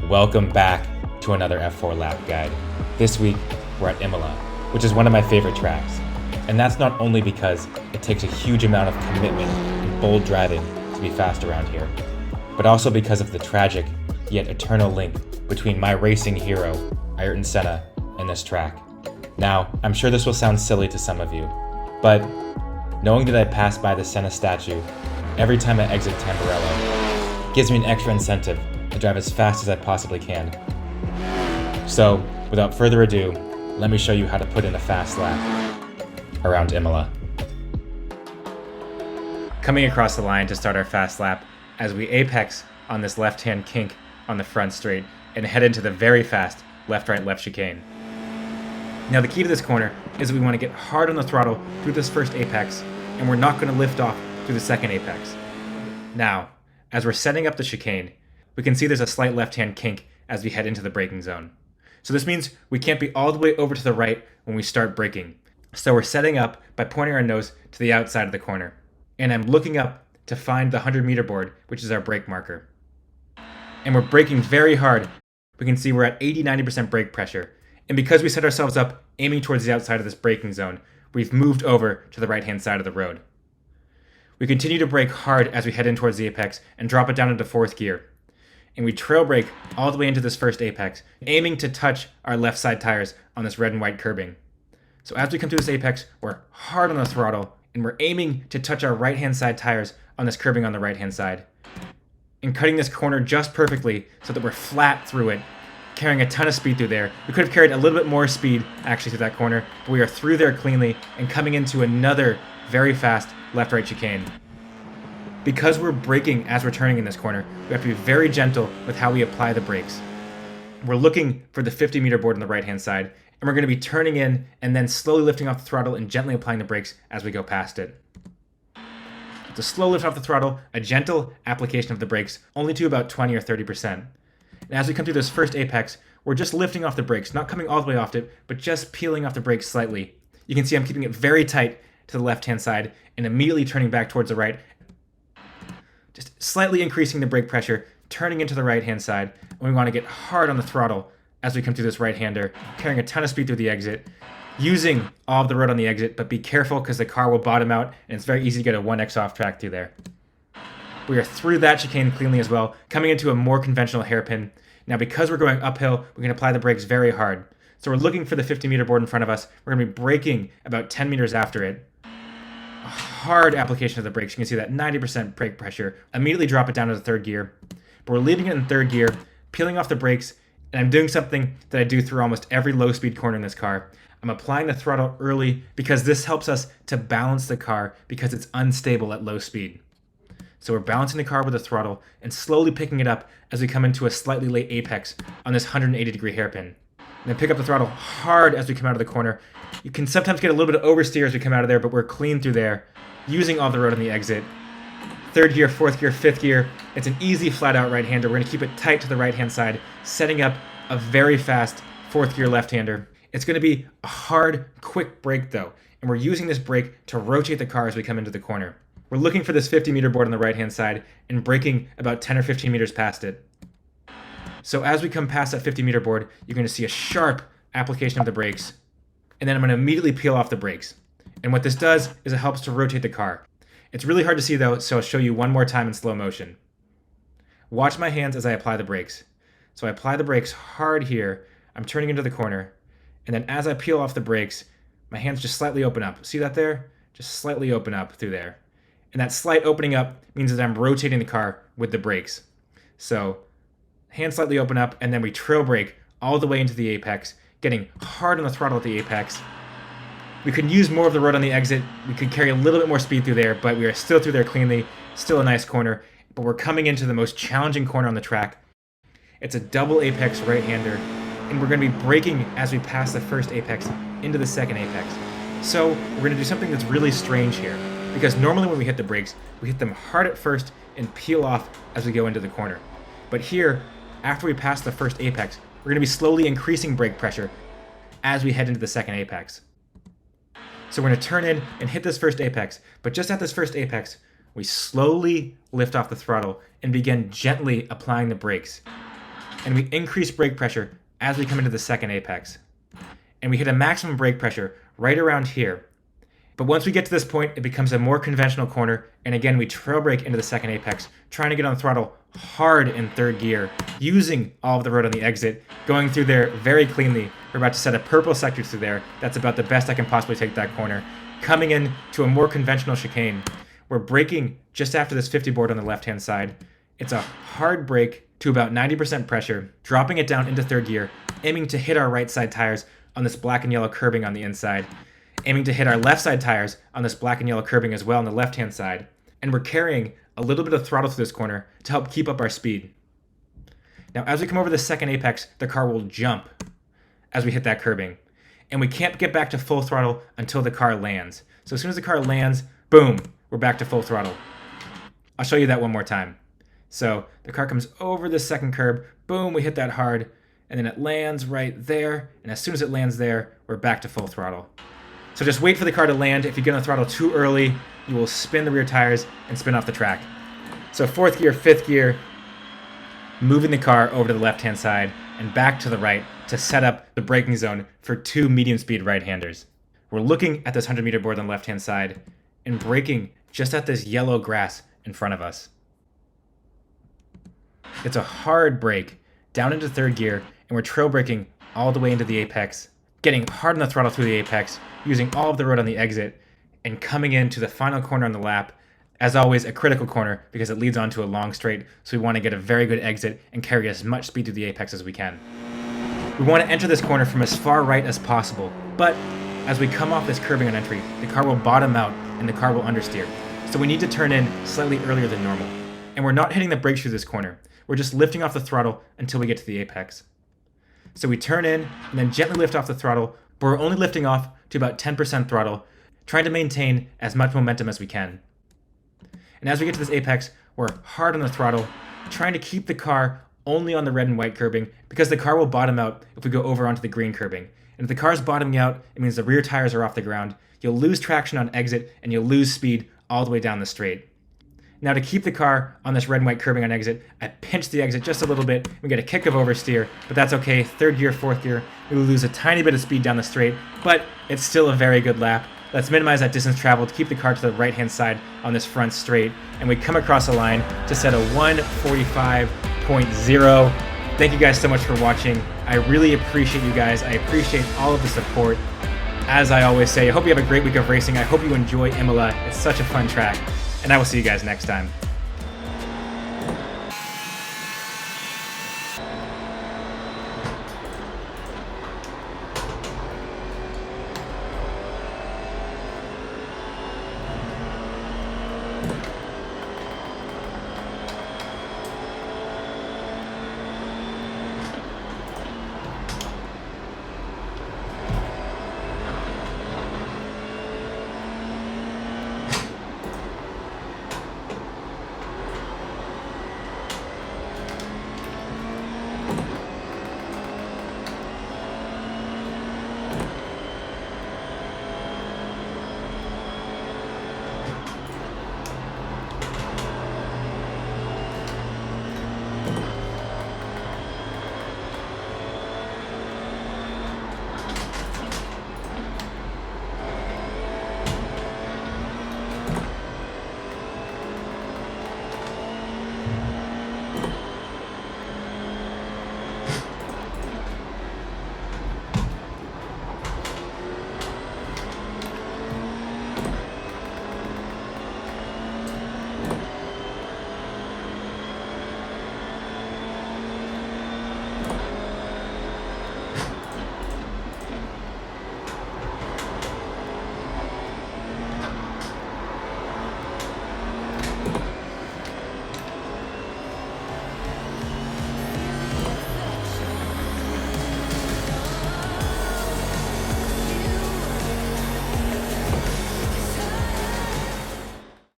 Welcome back to another F4 lap guide. This week, we're at Imola, which is one of my favorite tracks. And that's not only because it takes a huge amount of commitment and bold driving to be fast around here, but also because of the tragic yet eternal link between my racing hero, Senna, and this track. Now, I'm sure this will sound silly to some of you, but knowing that I pass by the Senna statue every time I exit Tamburello gives me an extra incentive to drive as fast as I possibly can. So, without further ado, let me show you how to put in a fast lap around Imola. Coming across the line to start our fast lap as we apex on this left-hand kink on the front straight and head into the very fast left-right-left chicane. Now the key to this corner is that we want to get hard on the throttle through this first apex, and we're not going to lift off through the second apex. Now, as we're setting up the chicane, we can see there's a slight left-hand kink as we head into the braking zone. So this means we can't be all the way over to the right when we start braking. So we're setting up by pointing our nose to the outside of the corner. And I'm looking up to find the 100-meter board, which is our brake marker. And we're braking very hard. We can see we're at 80-90% brake pressure. And because we set ourselves up aiming towards the outside of this braking zone, we've moved over to the right-hand side of the road. We continue to brake hard as we head in towards the apex and drop it down into fourth gear. And we trail brake all the way into this first apex, aiming to touch our left side tires on this red and white curbing. So as we come to this apex, we're hard on the throttle, and we're aiming to touch our right-hand side tires on this curbing on the right-hand side. And cutting this corner just perfectly so that we're flat through it, carrying a ton of speed through there. We could have carried a little bit more speed actually through that corner, but we are through there cleanly and coming into another very fast left-right chicane. Because we're braking as we're turning in this corner, we have to be very gentle with how we apply the brakes. We're looking for the 50-meter board on the right-hand side, and we're going to be turning in and then slowly lifting off the throttle and gently applying the brakes as we go past it. To slow lift off the throttle, a gentle application of the brakes, only to about 20 or 30%. And as we come through this first apex, we're just lifting off the brakes, not coming all the way off it, but just peeling off the brakes slightly. You can see I'm keeping it very tight to the left-hand side and immediately turning back towards the right, just slightly increasing the brake pressure, turning into the right-hand side, and we want to get hard on the throttle as we come through this right-hander, carrying a ton of speed through the exit, using all of the road on the exit, but be careful because the car will bottom out, and it's very easy to get a 1x off track through there. We are through that chicane cleanly as well, coming into a more conventional hairpin. Now because we're going uphill, we can apply the brakes very hard. So we're looking for the 50-meter board in front of us. We're going to be braking about 10 meters after it. A hard application of the brakes. You can see that 90% brake pressure. Immediately drop it down to the third gear. But we're leaving it in third gear, peeling off the brakes, and I'm doing something that I do through almost every low-speed corner in this car. I'm applying the throttle early because this helps us to balance the car because it's unstable at low speed. So we're balancing the car with the throttle and slowly picking it up as we come into a slightly late apex on this 180-degree hairpin. And then pick up the throttle hard as we come out of the corner. You can sometimes get a little bit of oversteer as we come out of there, but we're clean through there, using all the road on the exit. Third gear, fourth gear, fifth gear. It's an easy flat-out right-hander. We're going to keep it tight to the right-hand side, setting up a very fast fourth gear left-hander. It's going to be a hard, quick brake, though, and we're using this brake to rotate the car as we come into the corner. We're looking for this 50-meter board on the right-hand side and braking about 10 or 15 meters past it. So as we come past that 50-meter board, you're going to see a sharp application of the brakes, and then I'm going to immediately peel off the brakes. And what this does is it helps to rotate the car. It's really hard to see though, so I'll show you one more time in slow motion. Watch my hands as I apply the brakes. So I apply the brakes hard here, I'm turning into the corner, and then as I peel off the brakes, my hands just slightly open up. See that there? Just slightly open up through there. And that slight opening up means that I'm rotating the car with the brakes. So hands slightly open up, and then we trail brake all the way into the apex, getting hard on the throttle at the apex. We could use more of the road on the exit. We could carry a little bit more speed through there, but we are still through there cleanly. Still a nice corner, but we're coming into the most challenging corner on the track. It's a double apex right-hander, and we're going to be braking as we pass the first apex into the second apex. So we're going to do something that's really strange here, because normally when we hit the brakes, we hit them hard at first and peel off as we go into the corner. But here, after we pass the first apex, we're going to be slowly increasing brake pressure as we head into the second apex. So we're going to turn in and hit this first apex, but just at this first apex, we slowly lift off the throttle and begin gently applying the brakes. and we increase brake pressure as we come into the second apex. And we hit a maximum brake pressure right around here. But once we get to this point, it becomes a more conventional corner, and again, we trail brake into the second apex, trying to get on the throttle hard in third gear, using all of the road on the exit, going through there very cleanly. We're about to set a purple sector through there. That's about the best I can possibly take that corner. Coming in to a more conventional chicane. We're braking just after this 50 board on the left-hand side. It's a hard brake to about 90% pressure, dropping it down into third gear, aiming to hit our right side tires on this black and yellow curbing on the inside, aiming to hit our left side tires on this black and yellow curbing as well on the left-hand side. And we're carrying a little bit of throttle through this corner to help keep up our speed. Now, as we come over the second apex, the car will jump as we hit that curbing. And we can't get back to full throttle until the car lands. So as soon as the car lands, boom, we're back to full throttle. I'll show you that one more time. So the car comes over the second curb, boom, we hit that hard, and then it lands right there. And as soon as it lands there, we're back to full throttle. So just wait for the car to land. If you get on the throttle too early, you will spin the rear tires and spin off the track. So fourth gear, fifth gear, moving the car over to the left-hand side and back to the right to set up the braking zone for two medium-speed right-handers. We're looking at this 100-meter board on the left-hand side and braking just at this yellow grass in front of us. It's a hard brake down into third gear, and we're trail braking all the way into the apex, getting hard on the throttle through the apex, using all of the road on the exit, and coming into the final corner on the lap. As always, a critical corner because it leads onto a long straight, so we want to get a very good exit and carry as much speed to the apex as we can. We want to enter this corner from as far right as possible, but as we come off this curbing on entry, the car will bottom out and the car will understeer. So we need to turn in slightly earlier than normal. And we're not hitting the brakes through this corner. We're just lifting off the throttle until we get to the apex. So we turn in and then gently lift off the throttle, but we're only lifting off to about 10% throttle, trying to maintain as much momentum as we can. And as we get to this apex, we're hard on the throttle, trying to keep the car only on the red and white curbing because the car will bottom out if we go over onto the green curbing. And if the car's bottoming out, it means the rear tires are off the ground. You'll lose traction on exit and you'll lose speed all the way down the straight. Now to keep the car on this red and white curbing on exit, I pinch the exit just a little bit. We get a kick of oversteer, but that's okay. Third gear, fourth gear, we will lose a tiny bit of speed down the straight, but it's still a very good lap. Let's minimize that distance traveled to keep the car to the right-hand side on this front straight, and we come across the line to set a 1:45.0. Thank you guys so much for watching. I really appreciate you guys. I appreciate all of the support. As I always say, I hope you have a great week of racing. I hope you enjoy Imola. It's such a fun track. And I will see you guys next time.